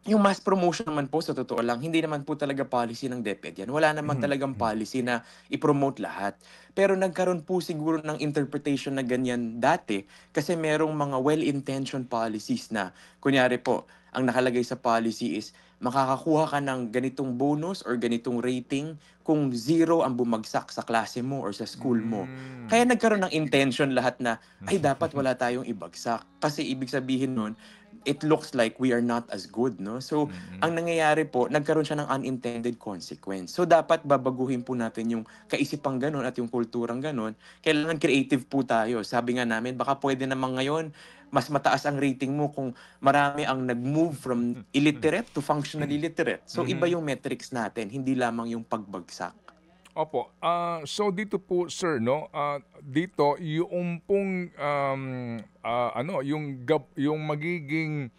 Yung mass promotion naman po sa totoo lang, hindi naman po talaga policy ng DepEd yan. Wala naman Mhm, talagang hmm. policy na i-promote lahat. Pero nagkaroon po siguro ng interpretation na ganyan dati kasi merong mga well-intentioned policies na kunyari po, ang nakalagay sa policy is makakakuha ka ng ganitong bonus or ganitong rating kung zero ang bumagsak sa klase mo or sa school mo. Kaya Hmm. nagkaroon ng intention lahat na, ay dapat wala tayong ibagsak. Kasi ibig sabihin nun, it looks like we are not as good, no? So, Mm. ang nangyayari po, nagkaroon siya ng unintended consequence. So, dapat babaguhin po natin yung kaisipang gano'n at yung kulturang gano'n. Kailangan creative po tayo. Sabi nga namin, baka pwede naman ngayon, mas mataas ang rating mo kung marami ang nag-move from illiterate to functionally literate. So, iba Mhm. yung metrics natin, hindi lamang yung pagbagsak. Opo, so dito po sir 'no, dito yung pong, ano yung magiging,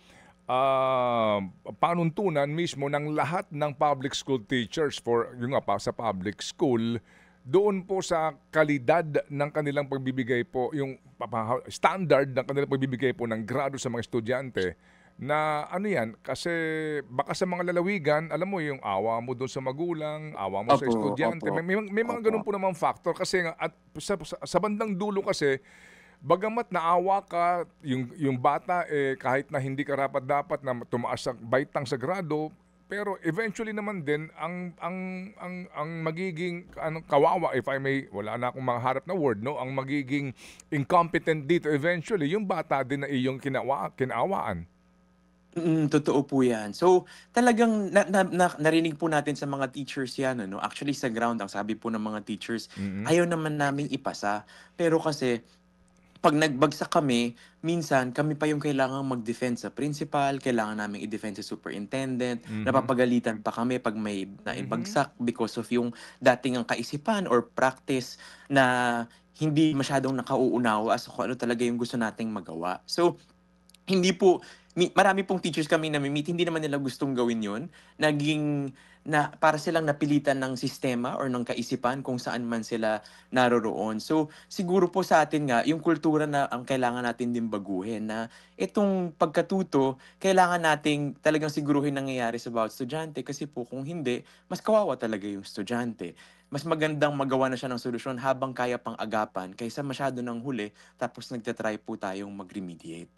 panuntunan mismo ng lahat ng public school teachers for yun nga pa sa public school, doon po sa kalidad ng kanilang pagbibigay po yung standard ng kanilang pagbibigay po ng grado sa mga estudyante. Na ano 'yan, kasi baka sa mga lalawigan, alam mo yung awa mo dun sa magulang, awa mo sa Opo, estudyante, opo, may mga opo. gano'n po namang factor kasi nga at sa bandang dulo kasi, bagamat naawa ka, yung bata, kahit na hindi karapat-dapat na tumaas ang baitang sa grado, pero eventually naman din ang magiging ano kawawa if I may, wala na akong mahaharap na word 'no, ang magiging incompetent dito eventually yung bata din na iyong kinaawaan. Totoo po 'yan. So, talagang narinig po natin sa mga teachers 'yan ano. Actually sa ground ang sabi po ng mga teachers, Mm. ayaw naman naming ipasa. Pero kasi 'pag nagbagsak kami, minsan kami pa yung kailangang mag-defend sa principal, kailangan naming i-defend sa superintendent, Mhm. napapagalitan pa kami 'pag may Mhm. naibagsak because of yung dating ang kaisipan or practice na hindi masyadong nakauunawa sa kung ano talaga yung gusto nating magawa. So, hindi po marami pong teachers kaming nami-meet, hindi naman nila gustong gawin 'yun. Naging na para silang napilitan ng sistema or ng kaisipan kung saan man sila naroroon. So, siguro po sa atin nga yung kultura na ang kailangan natin din baguhin na itong pagkatuto kailangan nating talagang siguruhin nangyayari sa bawat estudyante kasi po kung hindi, mas kawawa talaga yung estudyante. Mas magandang magawa na siya ng solusyon habang kaya pang agapan kaysa masyado ng huli tapos nagta-try po tayong mag-remediate.